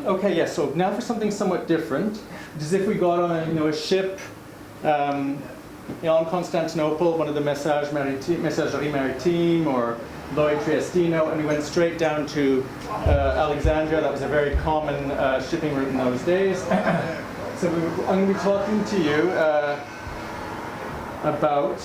Okay, yes, so now for something somewhat different. As if we got on a ship in Constantinople, one of the Messageries Maritimes or Lloyd Triestino, and we went straight down to Alexandria. That was a very common shipping route in those days. So I'm going to be talking to you about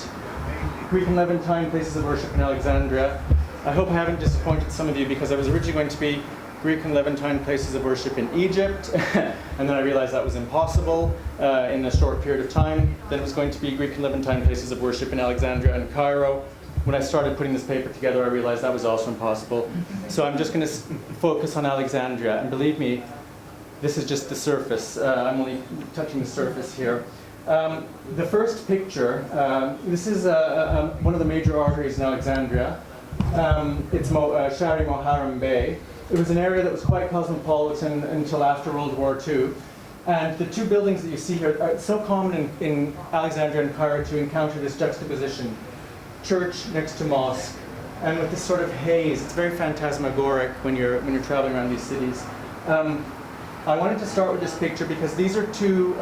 Greek and Levantine places of worship in Alexandria. I hope I haven't disappointed some of you, because I was originally going to be Greek and Levantine places of worship in Egypt, and then I realized that was impossible in a short period of time. Then it was going to be Greek and Levantine places of worship in Alexandria and Cairo. When I started putting this paper together, I realized that was also impossible. So I'm just going to focus on Alexandria, and believe me, this is just the surface. I'm only touching the surface here. The first picture, this is one of the major arteries in Alexandria. It's Shari Moharram Bay. It was an area that was quite cosmopolitan until after World War II. And the two buildings that you see here are so common in Alexandria and Cairo to encounter this juxtaposition. Church next to mosque, and with this sort of haze. It's very phantasmagoric when you're traveling around these cities. I wanted to start with this picture because these are two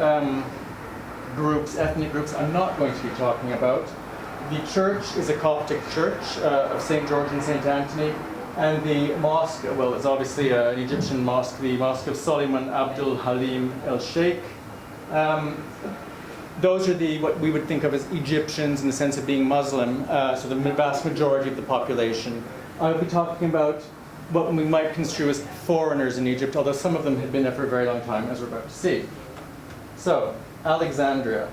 groups, ethnic groups, I'm not going to be talking about. The church is a Coptic church of St. George and St. Anthony, and the mosque, well, it's obviously an Egyptian mosque, the Mosque of Suleiman Abdul Halim El Sheikh. Those are what we would think of as Egyptians in the sense of being Muslim, so the vast majority of the population. I'll be talking about what we might construe as foreigners in Egypt, although some of them had been there for a very long time, as we're about to see. So, Alexandria.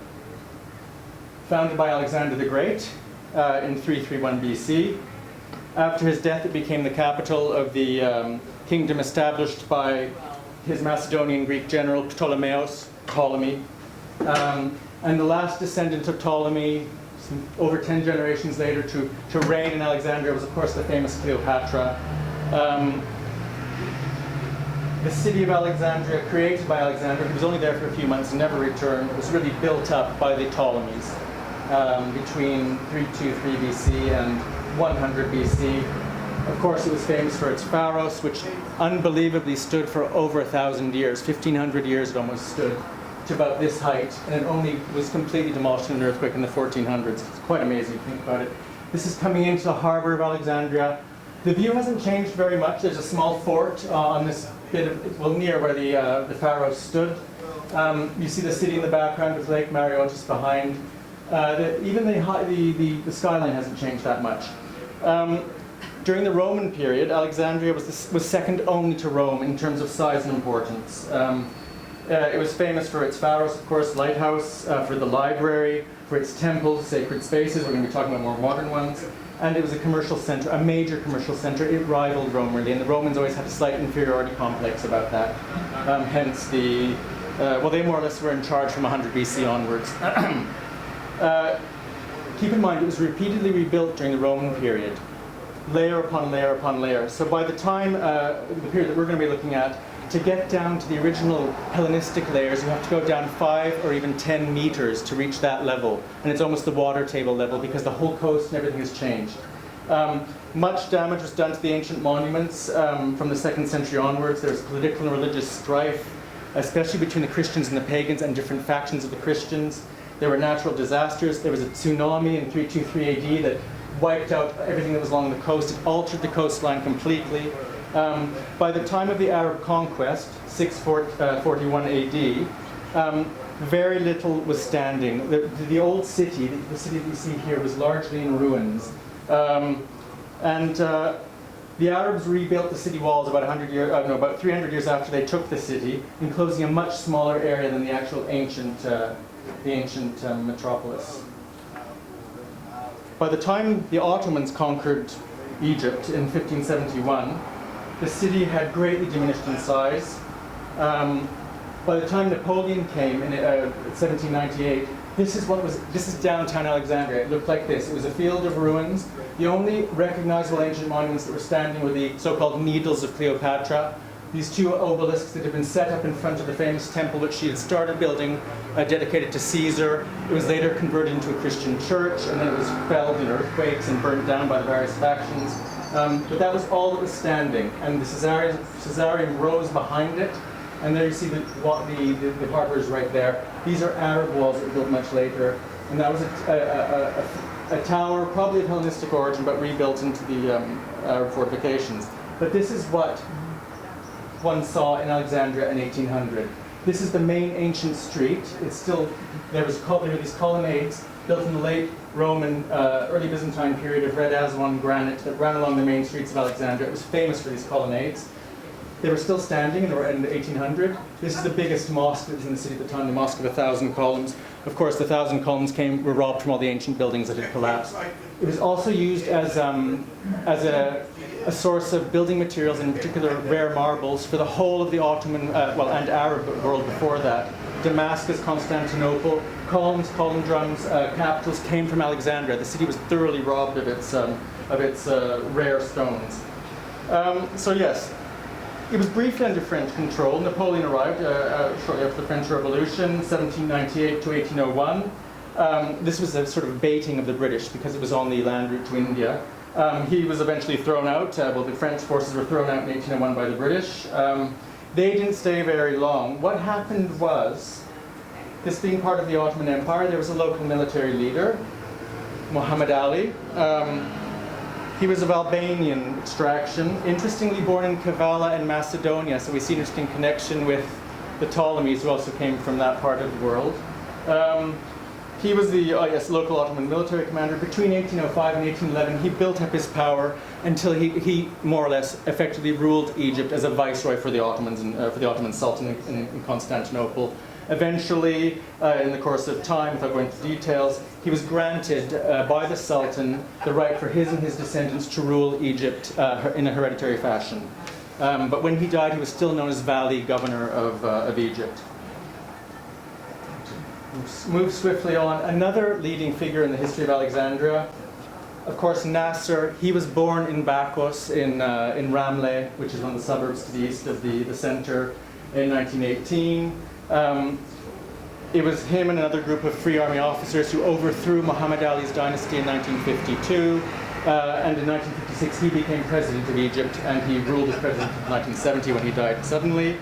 Founded by Alexander the Great in 331 BC. After his death, it became the capital of the kingdom established by his Macedonian Greek general Ptolemy. And the last descendant of Ptolemy, over 10 generations later, to reign in Alexandria was, of course, the famous Cleopatra. The city of Alexandria, created by Alexander, he was only there for a few months and never returned, was really built up by the Ptolemies between 323 BC and 100 BC. Of course, it was famous for its pharos, which unbelievably stood for over 1,000 years. 1,500 years it almost stood, to about this height, and it only was completely demolished in an earthquake in the 1400s. It's quite amazing to think about it. This is coming into the harbor of Alexandria. The view hasn't changed very much. There's a small fort on this bit of, well, near where the pharaoh stood. You see the city in the background with Lake Mareotis behind. Even the skyline hasn't changed that much. During the Roman period, Alexandria was second only to Rome in terms of size and importance. It was famous for its pharos, of course, lighthouse, for the library, for its temples, sacred spaces. We're going to be talking about more modern ones. And it was a commercial center, a major commercial center. It rivaled Rome, really, and the Romans always had a slight inferiority complex about that. Hence well, they more or less were in charge from 100 BC onwards. Keep in mind, it was repeatedly rebuilt during the Roman period, layer upon layer upon layer. So by the time, the period that we're going to be looking at, to get down to the original Hellenistic layers, you have to go down 5 or even 10 meters to reach that level. And it's almost the water table level because the whole coast and everything has changed. Much damage was done to the ancient monuments from the 2nd century onwards. There's political and religious strife, especially between the Christians and the pagans and different factions of the Christians. There were natural disasters. There was a tsunami in 323 AD that wiped out everything that was along the coast. It altered the coastline completely. By the time of the Arab conquest, 641 AD, very little was standing. The old city, the city that you see here, was largely in ruins. The Arabs rebuilt the city walls about 300 years after they took the city, enclosing a much smaller area than the actual ancient metropolis. By the time the Ottomans conquered Egypt in 1571, the city had greatly diminished in size. By the time Napoleon came in 1798, this is downtown Alexandria. It looked like this. It was a field of ruins. The only recognizable ancient monuments that were standing were the so-called Needles of Cleopatra, these two obelisks that had been set up in front of the famous temple which she had started building, dedicated to Caesar. It was later converted into a Christian church, and then it was felled in earthquakes and burnt down by the various factions. But that was all that was standing, and the Caesarium rose behind it. And there you see the harbors right there. These are Arab walls that were built much later. And that was a tower, probably of Hellenistic origin, but rebuilt into the Arab fortifications. But this is what one saw in Alexandria in 1800. This is the main ancient street. It's still, there were these colonnades built in the late Roman, early Byzantine period of red Aswan granite that ran along the main streets of Alexandria. It was famous for these colonnades. They were still standing in 1800. This is the biggest mosque that was in the city at the time, the Mosque of 1,000 columns. Of course, the 1,000 columns were robbed from all the ancient buildings that had collapsed. It was also used as a source of building materials, in particular rare marbles, for the whole of the Ottoman, and Arab world before that. Damascus, Constantinople, columns, column drums, capitals came from Alexandria. The city was thoroughly robbed of its rare stones. So yes. It was briefly under French control. Napoleon arrived shortly after the French Revolution, 1798 to 1801. This was a sort of baiting of the British because it was on the land route to India. He was eventually thrown out. The French forces were thrown out in 1801 by the British. They didn't stay very long. What happened was, this being part of the Ottoman Empire, there was a local military leader, Mohammed Ali. He was of Albanian extraction, interestingly born in Kavala in Macedonia, so we see an interesting connection with the Ptolemies, who also came from that part of the world. He was the local Ottoman military commander. Between 1805 and 1811, he built up his power until he more or less effectively ruled Egypt as a viceroy for the Ottomans and for the Ottoman Sultan in Constantinople. Eventually, in the course of time, without going into details, he was granted by the Sultan the right for his and his descendants to rule Egypt in a hereditary fashion. But when he died, he was still known as Vali, governor of Egypt. Move swiftly on. Another leading figure in the history of Alexandria, of course, Nasser. He was born in Bakos in Ramleh, which is one of the suburbs to the east of the center, in 1918. It was him and another group of Free Army officers who overthrew Muhammad Ali's dynasty in 1952. And in 1956, he became president of Egypt, and he ruled as president until 1970 when he died suddenly.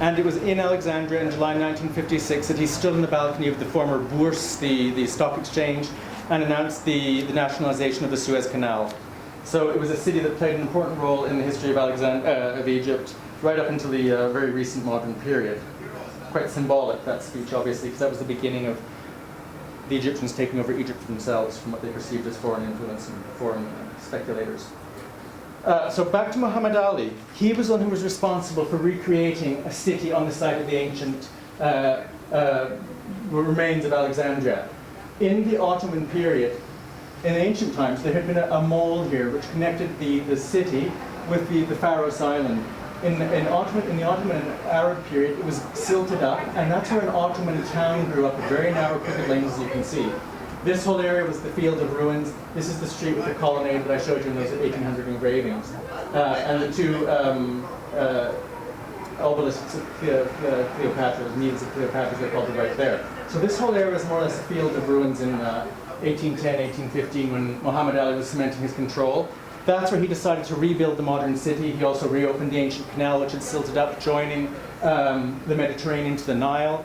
And it was in Alexandria in July 1956 that he stood on the balcony of the former Bourse, the stock exchange, and announced the nationalization of the Suez Canal. So it was a city that played an important role in the history of Egypt, right up until the very recent modern period. Quite symbolic, that speech, obviously, because that was the beginning of the Egyptians taking over Egypt for themselves from what they perceived as foreign influence and foreign speculators. So back to Muhammad Ali. He was the one who was responsible for recreating a city on the site of the ancient remains of Alexandria. In the Ottoman period, in ancient times, there had been a mole here which connected the city with the Pharos Island. In the Ottoman and Arab period, it was silted up, and that's where an Ottoman town grew up, with very narrow crooked lanes, as you can see. This whole area was the field of ruins. This is the street with the colonnade that I showed you in those 1800 engravings. And the two obelisks of Cleopatra, the needles of Cleopatra, they called it right there. So this whole area was more or less a field of ruins in 1810, 1815, when Muhammad Ali was cementing his control. That's where he decided to rebuild the modern city. He also reopened the ancient canal, which had silted up, joining the Mediterranean to the Nile.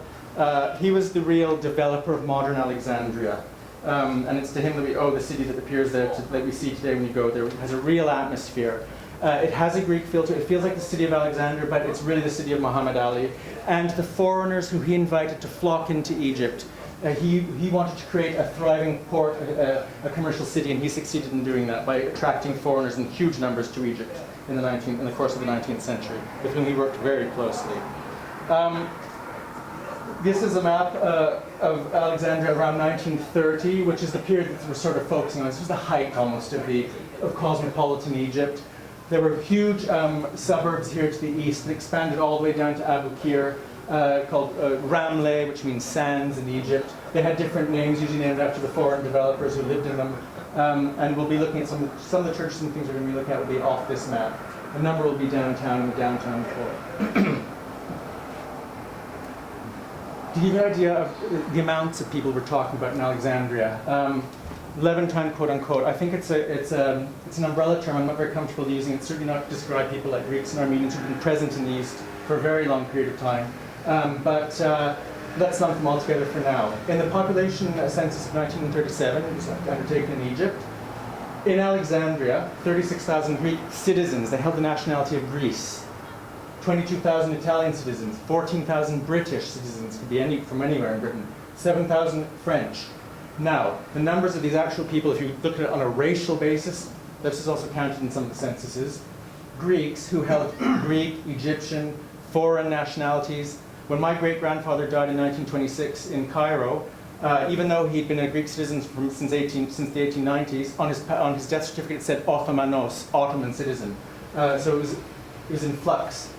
He was the real developer of modern Alexandria. And it's to him that we owe the city that appears there, that we see today when you go there. It has a real atmosphere. It has a Greek feel to it. It feels like the city of Alexandria, but it's really the city of Muhammad Ali. And the foreigners who he invited to flock into Egypt. He wanted to create a thriving port, a commercial city, and he succeeded in doing that by attracting foreigners in huge numbers to Egypt in the course of the 19th century, with whom he worked very closely. This is a map of Alexandria around 1930, which is the period that we're sort of focusing on. This was the height almost of cosmopolitan Egypt. There were huge suburbs here to the east that expanded all the way down to Abu Qir, called Ramleh, which means sands in Egypt. They had different names, usually named after the foreign developers who lived in them. And we'll be looking at some of the churches and things we're going to be looking at will be off this map. A number will be downtown in the downtown core. To give you an idea of the amounts of people we're talking about in Alexandria, Levantine, quote unquote, I think it's an umbrella term. I'm not very comfortable using it. Certainly not to describe people like Greeks and Armenians who've been present in the East for a very long period of time. But let's lump them all together for now. In the population census of 1937, it was undertaken in Egypt. In Alexandria, 36,000 Greek citizens. They held the nationality of Greece. 22,000 Italian citizens. 14,000 British citizens. Could be from anywhere in Britain. 7,000 French. Now, the numbers of these actual people, if you look at it on a racial basis, this is also counted in some of the censuses. Greeks who held Greek, Egyptian, foreign nationalities. When my great-grandfather died in 1926 in Cairo, even though he'd been a Greek citizen since the 1890s, on his death certificate it said Ottomanos, Ottoman citizen. So it was in flux.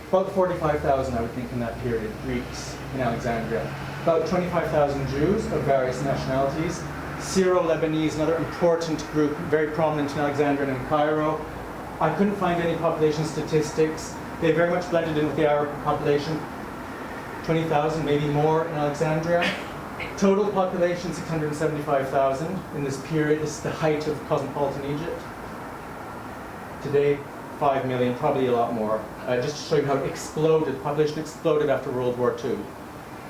About 45,000, I would think, in that period, Greeks in Alexandria. About 25,000 Jews of various nationalities. Syro-Lebanese, another important group, very prominent in Alexandria and in Cairo. I couldn't find any population statistics. They very much blended in with the Arab population. 20,000, maybe more in Alexandria. Total population, 675,000 in this period. This is the height of cosmopolitan Egypt. Today, 5 million, probably a lot more. Just to show you how it exploded. The population exploded after World War II.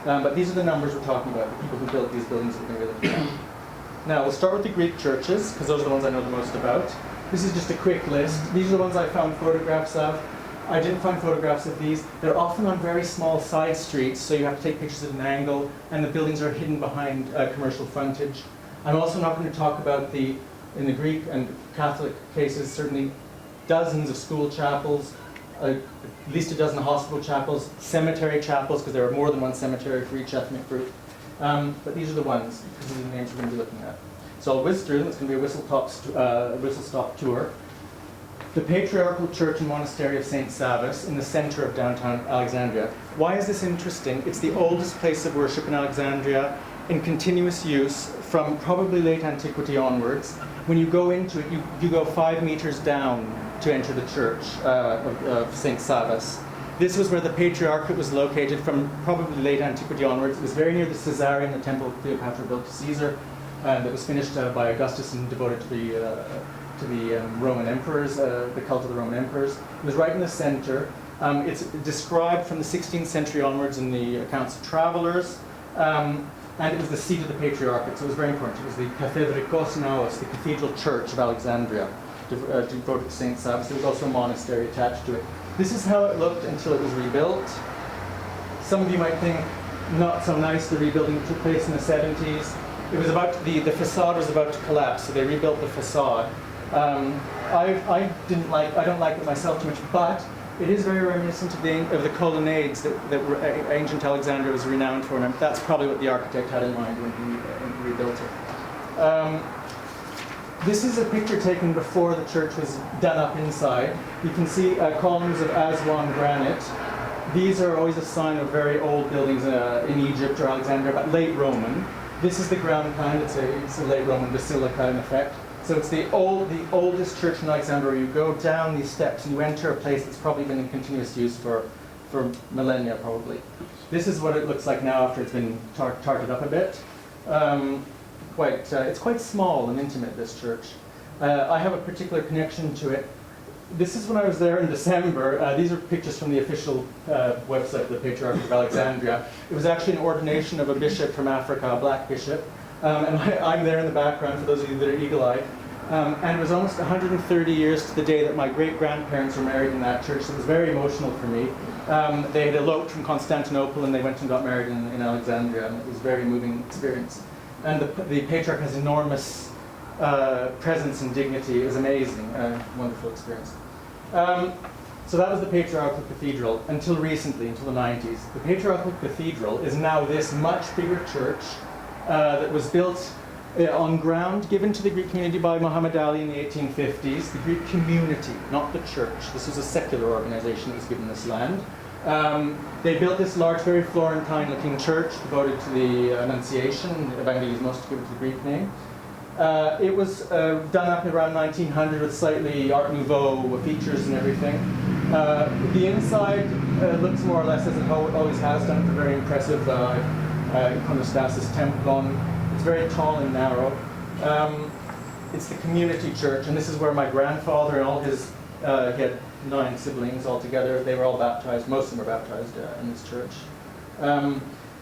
But these are the numbers we're talking about, the people who built these buildings that we're going to be looking at. Now, we'll start with the Greek churches, because those are the ones I know the most about. This is just a quick list. These are the ones I found photographs of. I didn't find photographs of these. They're often on very small side streets, so you have to take pictures at an angle, and the buildings are hidden behind commercial frontage. I'm also not going to talk about in the Greek and Catholic cases, certainly dozens of school chapels, at least a dozen hospital chapels, cemetery chapels, because there are more than one cemetery for each ethnic group. But these are the ones, these are the names we're going to be looking at. So I'll whiz through them. It's going to be a whistle-stop tour. The Patriarchal Church and Monastery of St. Savas in the center of downtown Alexandria. Why is this interesting? It's the oldest place of worship in Alexandria in continuous use from probably late antiquity onwards. When you go into it, you go 5 meters down to enter the church of St. Savas. This was where the Patriarchate was located from probably late antiquity onwards. It was very near the Caesareum, the temple Cleopatra built to Caesar, that was finished by Augustus and devoted to the Roman emperors, the cult of the Roman emperors. It was right in the center. It's described from the 16th century onwards in the accounts of travelers, and it was the seat of the Patriarchate, so it was very important. It was the Cathedrikos Naos, the Cathedral Church of Alexandria, devoted to St. Savas. There was also a monastery attached to it. This is how it looked until it was rebuilt. Some of you might think, not so nice, the rebuilding took place in the 70s. It was the facade was about to collapse, so they rebuilt the facade. I don't like it myself too much, but it is very reminiscent of the colonnades that ancient Alexandria was renowned for, and that's probably what the architect had in mind when he rebuilt it. This is a picture taken before the church was done up inside. You can see columns of Aswan granite. These are always a sign of very old buildings in Egypt or Alexandria, but late Roman. This is the ground kind. It's a late Roman basilica in effect. So it's the oldest church in Alexandria. You go down these steps and you enter a place that's probably been in continuous use for millennia, probably. This is what it looks like now after it's been tarted up a bit. It's quite small and intimate, this church. I have a particular connection to it. This is when I was there in December. These are pictures from the official website of the Patriarchy of Alexandria. It was actually an ordination of a bishop from Africa, a black bishop. And I'm there in the background, for those of you that are eagle-eyed. And it was almost 130 years to the day that my great-grandparents were married in that church, so it was very emotional for me. They had eloped from Constantinople and they went and got married in Alexandria, and it was a very moving experience. And the Patriarch has enormous presence and dignity. It was amazing, wonderful experience. So that was the Patriarchal Cathedral until recently, until the 90s. The Patriarchal Cathedral is now this much bigger church that was built on ground given to the Greek community by Mohammed Ali in the 1850s. The Greek community, not the church. This was a secular organization that was given this land. They built this large, very Florentine-looking church devoted to the Annunciation. Vassiadis most give it the Greek name. It was done up around 1900 with slightly Art Nouveau features and everything. The inside looks more or less as it always has done. It's a very impressive iconostasis templon. It's very tall and narrow. It's the community church, and this is where my grandfather and all his, he had 9 siblings altogether. They were all baptized. Most of them were baptized in this church.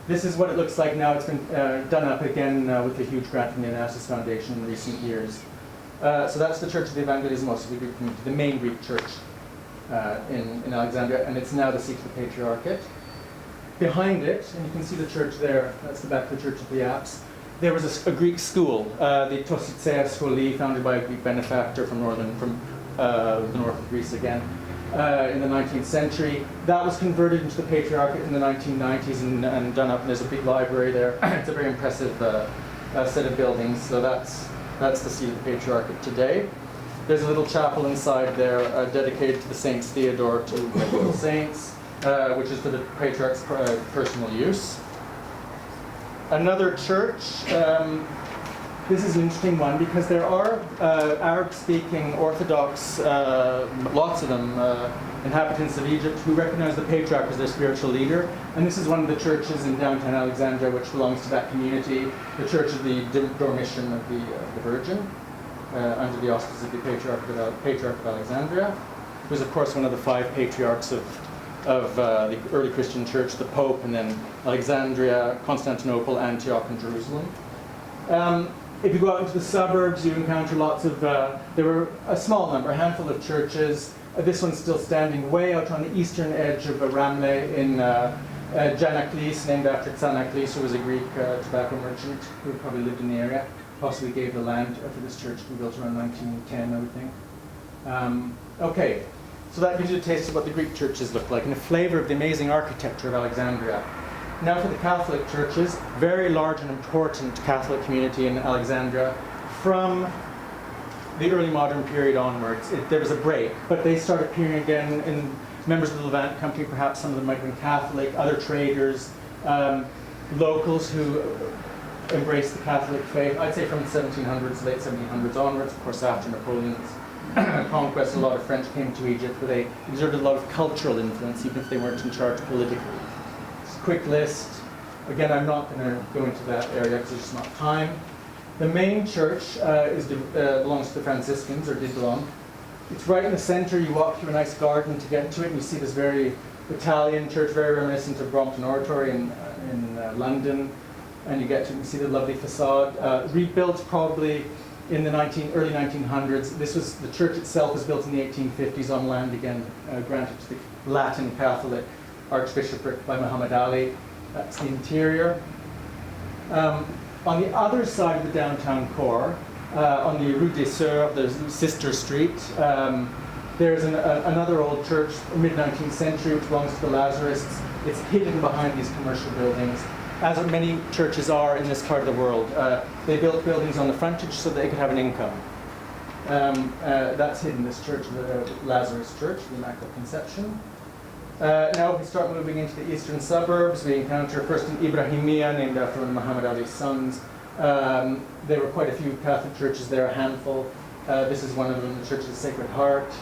This is what it looks like now. It's been done up again with a huge grant from the Nasser Foundation in recent years. So that's the Church of the Evangelismos, the Greek community, the main Greek church in Alexandria, and it's now the seat of the Patriarchate. Behind it, and you can see the church there, that's the back of the Church of the Apse, there was a Greek school, the Tositsea Scholi, founded by a Greek benefactor from the north of Greece again, in the 19th century. That was converted into the Patriarchate in the 1990s and done up, and there's a big library there. It's a very impressive set of buildings, so that's the seat of the Patriarchate today. There's a little chapel inside there dedicated to the Saints Theodore, two medical saints, which is for the Patriarch's personal use. Another church, this is an interesting one because there are Arab-speaking Orthodox, lots of them, inhabitants of Egypt who recognize the Patriarch as their spiritual leader. And this is one of the churches in downtown Alexandria which belongs to that community, the Church of the Dormition of the Virgin, under the auspices of the Patriarch of Alexandria, who is of course one of the 5 patriarchs of the early Christian church, the Pope, and then Alexandria, Constantinople, Antioch, and Jerusalem. If you go out into the suburbs, you encounter lots of, there were a small number, a handful of churches. This one's still standing way out on the eastern edge of Ramle in Janaklis, named after Tsanaklis, who was a Greek tobacco merchant who probably lived in the area, possibly gave the land for this church to be built around 1910, I would think. Okay. So that gives you a taste of what the Greek churches look like and a flavor of the amazing architecture of Alexandria. Now for the Catholic churches, very large and important Catholic community in Alexandria. From the early modern period onwards, there was a break, but they started appearing again in members of the Levant company, perhaps some of them might have been Catholic, other traders, locals who embraced the Catholic faith, I'd say from the 1700s, late 1700s onwards, of course after Napoleon's conquest, a lot of French came to Egypt, but they exerted a lot of cultural influence, even if they weren't in charge politically. Just a quick list. Again, I'm not going to go into that area because there's just not time. The main church belongs to the Franciscans, or did belong. It's right in the center. You walk through a nice garden to get to it, and you see this very Italian church, very reminiscent of Brompton Oratory in London. And you get to see the lovely facade. Rebuilt probably in the early 1900s. The church itself was built in the 1850s on land again granted to the Latin Catholic archbishopric by Muhammad Ali. That's the interior. On the other side of the downtown core, on the Rue des Sœurs, the sister street, there's another old church, mid-19th century, which belongs to the Lazarists. It's hidden behind these commercial buildings, as many churches are in this part of the world. They built buildings on the frontage so they could have an income. That's hidden, this church, the Lazarus Church, the Immaculate Conception. Now if we start moving into the eastern suburbs, we encounter first an Ibrahimiyya, named after one of Muhammad Ali's sons. There were quite a few Catholic churches there, a handful. This is one of them, the Church of the Sacred Heart.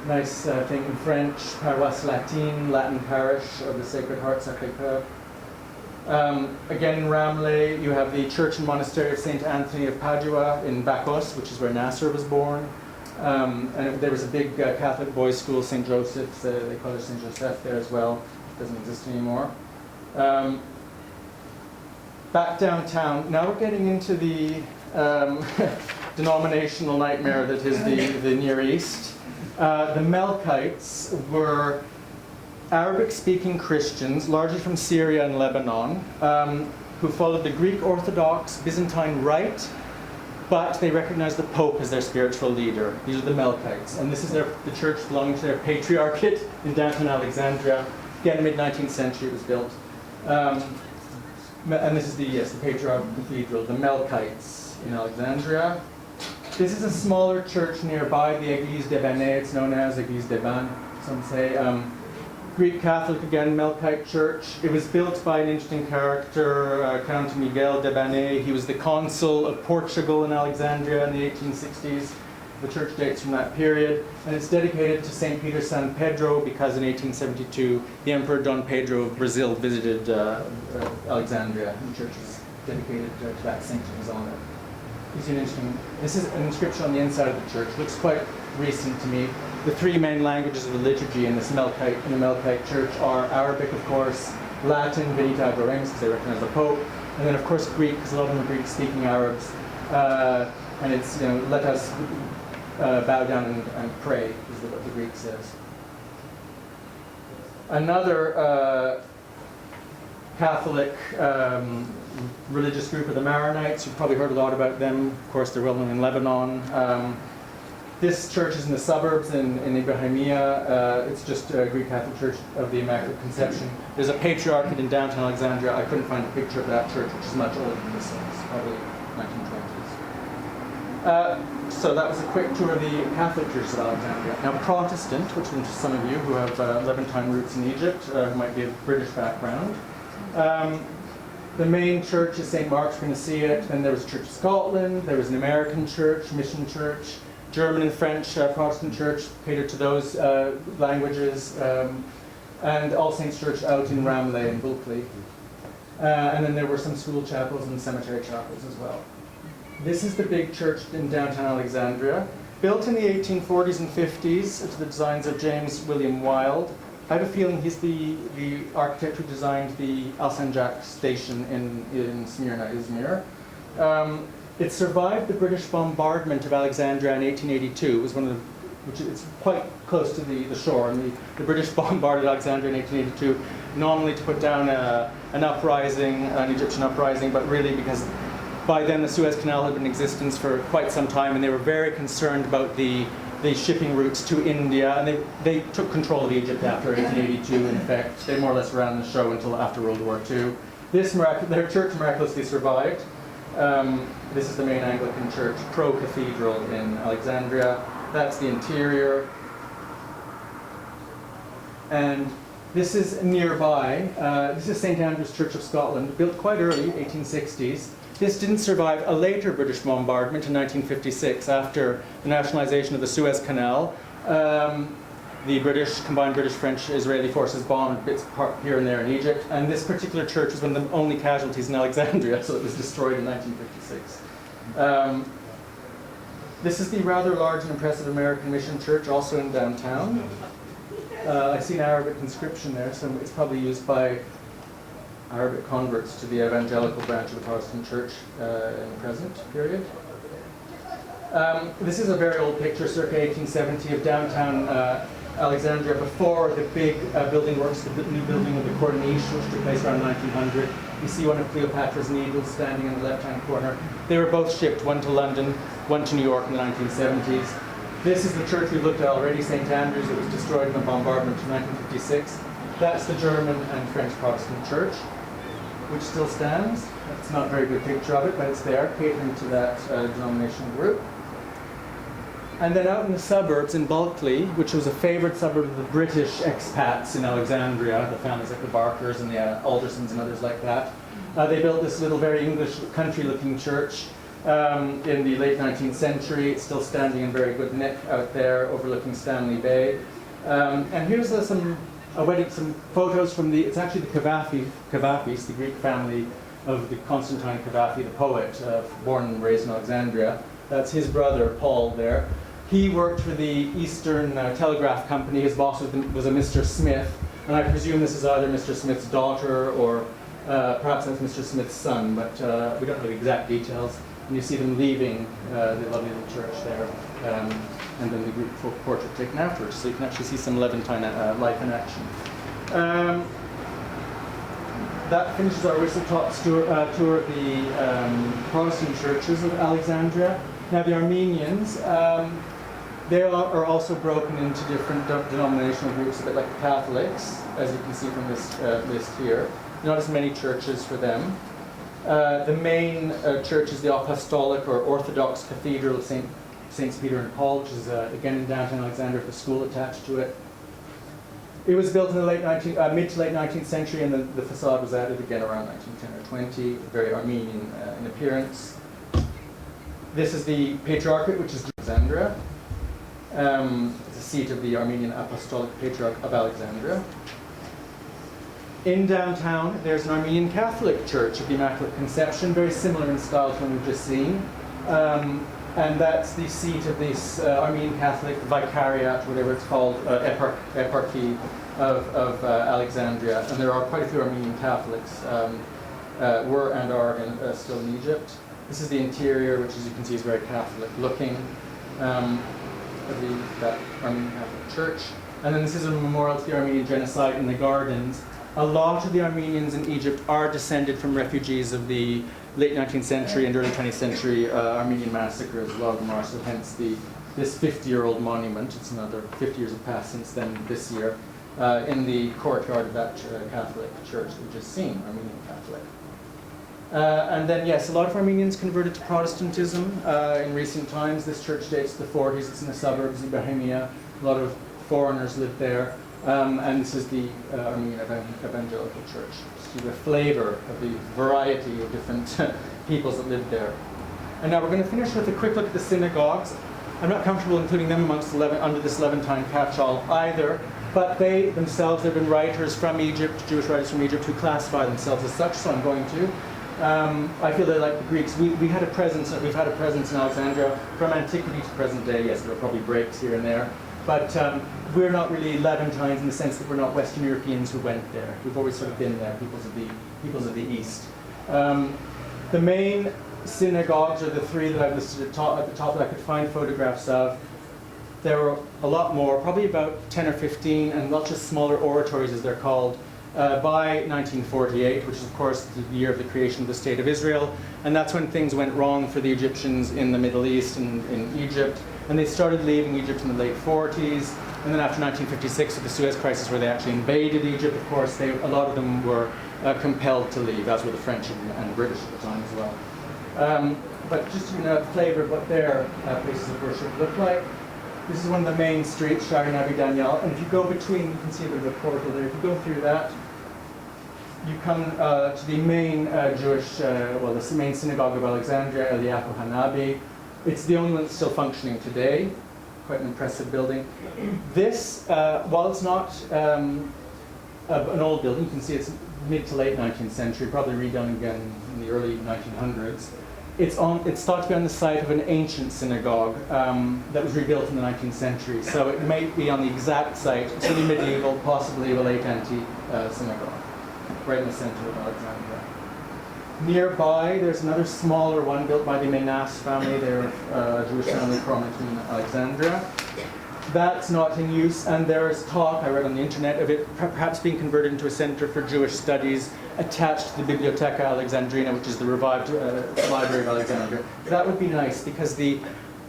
Nice thing in French, Paroisse Latine, Latin parish of the Sacred Heart, Sacré-Cœur. Again in Ramle, you have the church and monastery of St. Anthony of Padua in Bacchus, which is where Nasser was born. And there was a big Catholic boys' school, St. Joseph's, they call it St. Joseph there as well. It doesn't exist anymore. Back downtown, now we're getting into the denominational nightmare that is the Near East. The Melkites were Arabic-speaking Christians, largely from Syria and Lebanon, who followed the Greek Orthodox Byzantine Rite, but they recognized the Pope as their spiritual leader. These are the Melkites, and this is the church belonging to their Patriarchate in downtown Alexandria. Again, mid-19th century it was built. And this is the Patriarchal Cathedral, the Melkites in Alexandria. This is a smaller church nearby, the Église des Banais, it's known as Église des Bains, some say. Greek Catholic again, Melkite Church. It was built by an interesting character, Count Miguel de Banais. He was the consul of Portugal in Alexandria in the 1860s. The church dates from that period, and it's dedicated to St. Peter San Pedro because in 1872 the Emperor Dom Pedro of Brazil visited Alexandria, and the church is dedicated to that saint in his honor. This is an inscription on the inside of the church. Looks quite recent to me. the three main languages of the liturgy in the Melkite Church are Arabic, of course, Latin, Venite Adoremus, because they recognize the Pope, and then of course Greek, because a lot of them are Greek-speaking Arabs. And it's, let us bow down and pray, is what the Greek says. Another Catholic religious group are the Maronites. You've probably heard a lot about them. Of course, they're well known in Lebanon. This church is in the suburbs in Ibrahimia. It's just a Greek Catholic Church of the Immaculate Conception. There's a Patriarchate in downtown Alexandria. I couldn't find a picture of that church, which is much older than this one. It's probably 1920s. So that was a quick tour of the Catholic churches of Alexandria. Now Protestant, which to some of you who have Levantine roots in Egypt, who might be of British background. The main church is St. Mark's, we're going to see it. Then there was Church of Scotland, there was an American church, Mission Church, German and French Protestant church, catered to those languages, and All Saints Church out in Ramleh and Bulkeley. And then there were some school chapels and cemetery chapels as well. This is the big church in downtown Alexandria, built in the 1840s and 50s to the designs of James William Wilde. I have a feeling he's the architect who designed the Alsancak station in Smyrna, Izmir. It survived the British bombardment of Alexandria in 1882. It was one of the, which is quite close to the shore, and the British bombarded Alexandria in 1882, nominally to put down an uprising, an Egyptian uprising, but really because by then the Suez Canal had been in existence for quite some time, and they were very concerned about the shipping routes to India, and they took control of Egypt after 1882. In effect, they more or less ran the show until after World War II. Their church miraculously survived. This is the main Anglican church, pro-cathedral in Alexandria. That's the interior. And this is nearby. This is St. Andrew's Church of Scotland, built quite early, 1860s. This didn't survive a later British bombardment in 1956 after the nationalization of the Suez Canal. The combined British, French, Israeli forces bombed bits here and there in Egypt, and this particular church was one of the only casualties in Alexandria, so it was destroyed in 1956. This is the rather large and impressive American Mission Church, also in downtown. I see an Arabic inscription there, so it's probably used by Arabic converts to the evangelical branch of the Protestant Church in the present period. This is a very old picture, circa 1870, of downtown Alexandria before the big building works, the new building of the Corniche, which took place around 1900. You see one of Cleopatra's Needles standing in the left-hand corner. They were both shipped, one to London, one to New York in the 1970s. This is the church we looked at already, St. Andrew's, that was destroyed in the bombardment in 1956. That's the German and French Protestant Church, which still stands. It's not a very good picture of it, but it's there, catering to that denominational group. And then out in the suburbs in Bulkeley, which was a favoured suburb of the British expats in Alexandria, the families like the Barkers and the Aldersons and others like that, they built this little very English country-looking church in the late 19th century. It's still standing in very good nick out there, overlooking Stanley Bay. And here's some photos from it's actually the Kibakis, the Greek family of the Constantine Kibaki, the poet, born and raised in Alexandria. That's his brother, Paul, there. He worked for the Eastern Telegraph Company. His boss was a Mr. Smith, and I presume this is either Mr. Smith's daughter or perhaps that's Mr. Smith's son, but we don't know the exact details. And you see them leaving the lovely little church there, and then the group portrait taken afterwards, so you can actually see some Levantine life in action. That finishes our whistle-top tour of the Protestant churches of Alexandria. Now the Armenians, they are also broken into different denominational groups, a bit like the Catholics, as you can see from this list here. Not as many churches for them. The main church is the Apostolic or Orthodox Cathedral of Saints Peter and Paul, which is again in downtown Alexandria with a school attached to it. It was built in the mid to late 19th century, and the facade was added again around 1910 or 20, very Armenian in appearance. This is the Patriarchate, which is Alexandria. It's the seat of the Armenian Apostolic Patriarch of Alexandria. In downtown, there's an Armenian Catholic Church of the Immaculate Conception, very similar in style to one we've just seen. And that's the seat of this Armenian Catholic Vicariate, whatever it's called, Eparchy of Alexandria. And there are quite a few Armenian Catholics were and are still in Egypt. This is the interior, which as you can see is very Catholic looking, of that Armenian Catholic Church. And then this is a memorial to the Armenian Genocide in the gardens. A lot of the Armenians in Egypt are descended from refugees of the late 19th century and early 20th century Armenian massacres. A lot of them are, so hence this 50-year-old monument. It's another 50 years have passed since then this year, in the courtyard of that Catholic church that we just seen, Armenian Catholic. And then, yes, a lot of Armenians converted to Protestantism in recent times. This church dates to the 40s. It's in the suburbs of Bohemia. A lot of foreigners live there. And this is the Armenian Evangelical Church. To the flavor of the variety of different peoples that live there. And now we're going to finish with a quick look at the synagogues. I'm not comfortable including them under this Levantine catch-all either, but they themselves have been writers from Egypt, Jewish writers from Egypt, who classify themselves as such, so I'm going to. I feel they're like the Greeks. We've had a presence in Alexandria from antiquity to present day. Yes, there are probably breaks here and there. But we're not really Levantines in the sense that we're not Western Europeans who went there. We've always sort of been there, peoples of the East. The main synagogues are the three that I've listed at the top that I could find photographs of. There were a lot more, probably about 10 or 15, and lots of smaller oratories as they're called, by 1948, which is of course the year of the creation of the State of Israel. And that's when things went wrong for the Egyptians in the Middle East and in Egypt. And they started leaving Egypt in the late 40s. And then after 1956, with the Suez Crisis, where they actually invaded Egypt, of course, a lot of them were compelled to leave, as were the French and British at the time as well. But just to give you a flavor of what their places of worship look like. This is one of the main streets, Shari Nabi Daniel. And if you go between, you can see a bit of a portal there. If you go through that, you come to the main the main synagogue of Alexandria, Eliyahu Hanabi. It's the only one that's still functioning today. Quite an impressive building. This, while it's not an old building, you can see it's mid to late 19th century, probably redone again in the early 1900s. It's thought to be on the site of an ancient synagogue that was rebuilt in the 19th century. So it may be on the exact site. It's really medieval, possibly a late antique synagogue, right in the center of Alexandria. Nearby, there's another smaller one built by the Nasser family. They're a Jewish family prominent in Alexandria. That's not in use, and there's talk, I read on the internet, of it perhaps being converted into a center for Jewish studies attached to the Bibliotheca Alexandrina, which is the revived Library of Alexandria. That would be nice, because the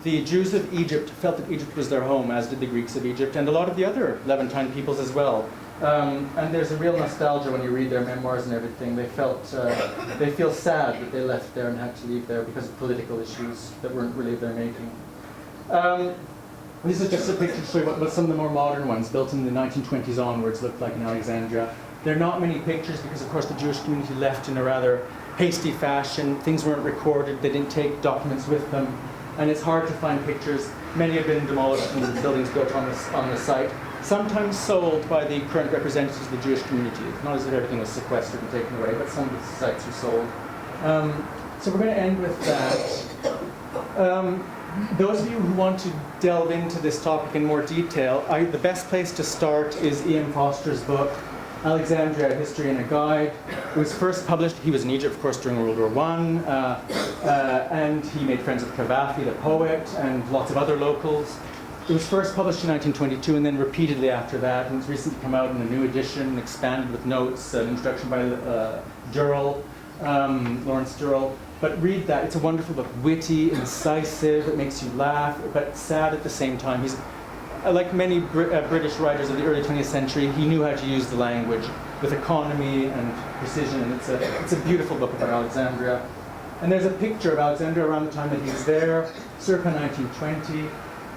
Jews of Egypt felt that Egypt was their home, as did the Greeks of Egypt, and a lot of the other Levantine peoples as well. And there's a real nostalgia when you read their memoirs and everything. They feel sad that they left there and had to leave there because of political issues that weren't really of their making. This is just a picture to show you what some of the more modern ones, built in the 1920s onwards, looked like in Alexandria. There are not many pictures because, of course, the Jewish community left in a rather hasty fashion. Things weren't recorded. They didn't take documents with them. And it's hard to find pictures. Many have been demolished and the buildings built on the site. Sometimes sold by the current representatives of the Jewish community. It's not as if everything was sequestered and taken away, but some of the sites are sold. So we're going to end with that. Those of you who want to delve into this topic in more detail, the best place to start is Ian Foster's book, Alexandria, A History and a Guide. It was first published, he was in Egypt, of course, during World War I, and he made friends with Kibaki, the poet, and lots of other locals. It was first published in 1922 and then repeatedly after that, and it's recently come out in a new edition, expanded with notes, an introduction by Durrell, Lawrence Durrell. But read that, it's a wonderful book, witty, incisive, it makes you laugh, but sad at the same time. He's, like many British writers of the early 20th century, he knew how to use the language with economy and precision, and it's a beautiful book about Alexandria. And there's a picture of Alexandria around the time that he was there, circa 1920.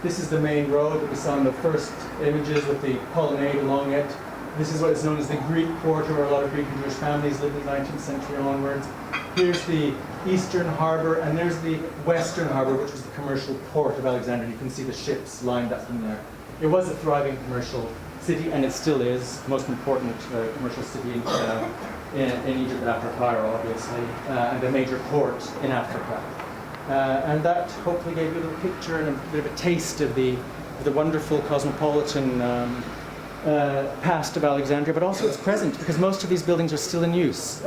This is the main road that we saw in the first images with the colonnade along it. This is what is known as the Greek Quarter, where a lot of Greek and Jewish families lived in the 19th century onwards. Here's the eastern harbor, and there's the western harbor, which was the commercial port of Alexandria. You can see the ships lined up in there. It was a thriving commercial city, and it still is the most important commercial city in Egypt after Cairo, obviously, and a major port in Africa. And that hopefully gave you a little picture and a bit of a taste of the wonderful cosmopolitan past of Alexandria, but also its present, because most of these buildings are still in use.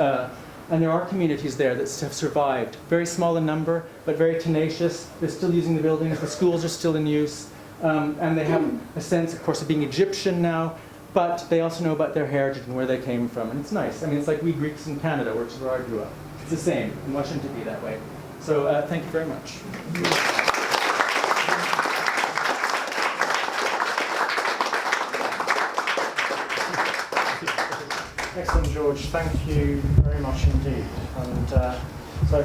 And there are communities there that have survived. Very small in number, but very tenacious. They're still using the buildings. The schools are still in use. And they have a sense, of course, of being Egyptian now, but they also know about their heritage and where they came from. And it's nice. I mean, it's like we Greeks in Canada, which is where I grew up. It's the same, and why shouldn't it be that way? So thank you very much. Excellent, George. Thank you very much indeed. And so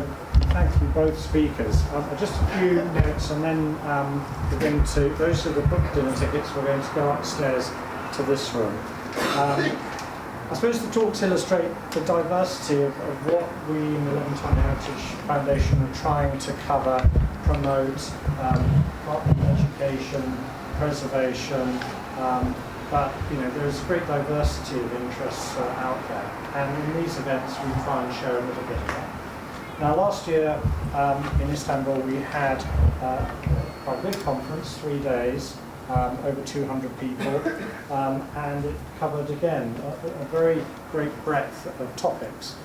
thank you both speakers. Just a few notes and then we're going to, those are the book dinner tickets, we're going to go upstairs to this room. I suppose the talks illustrate the diversity of what we in the Levantine Heritage Foundation are trying to cover, promote, partly education, preservation, but there's a great diversity of interests out there, and in these events we try and share a little bit of that. Now last year in Istanbul we had quite a big conference, 3 days, over 200 people, and it covered again a very great breadth of topics.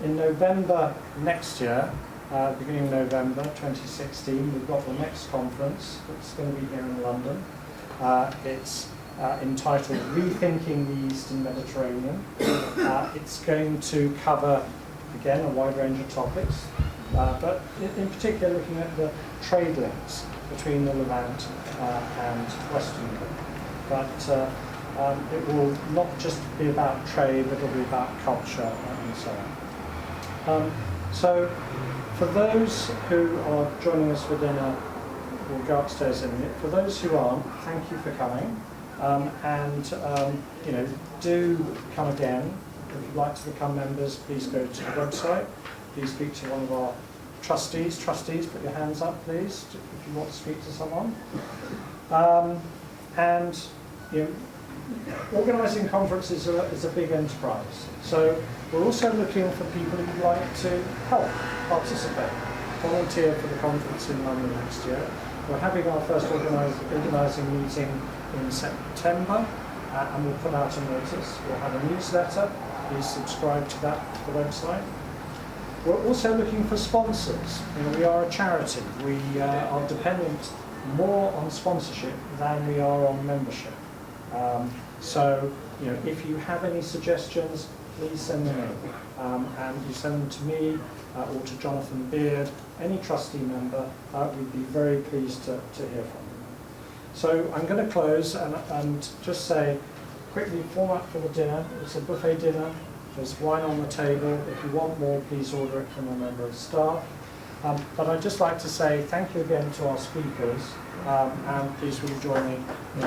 In November next year, beginning of November 2016, we've got the next conference that's going to be here in London. It's entitled Rethinking the Eastern Mediterranean. It's going to cover, again, a wide range of topics, but in particular looking at the trade links between the Levant and Western Europe. But it will not just be about trade, but it'll be about culture and so on. So for those who are joining us for dinner, we'll go upstairs in a minute. For those who aren't, thank you for coming. Do come again. If you'd like to become members, please go to the website. Please speak to one of our trustees. Trustees, put your hands up, please, if you want to speak to someone. Organising conferences is a big enterprise. So we're also looking for people who'd like to help participate, volunteer for the conference in London next year. We're having our first organising meeting in September, and we'll put out a notice. We'll have a newsletter. Please subscribe to that, to the website. We're also looking for sponsors. We are a charity. We are dependent more on sponsorship than we are on membership. If you have any suggestions, please send them in. And you send them to me or to Jonathan Beard, any trustee member. We'd be very pleased to hear from you. So I'm going to close and just say quickly, format for the dinner. It's a buffet dinner. There's wine on the table. If you want more, please order it from a member of staff. But I'd just like to say thank you again to our speakers, and please will you join me in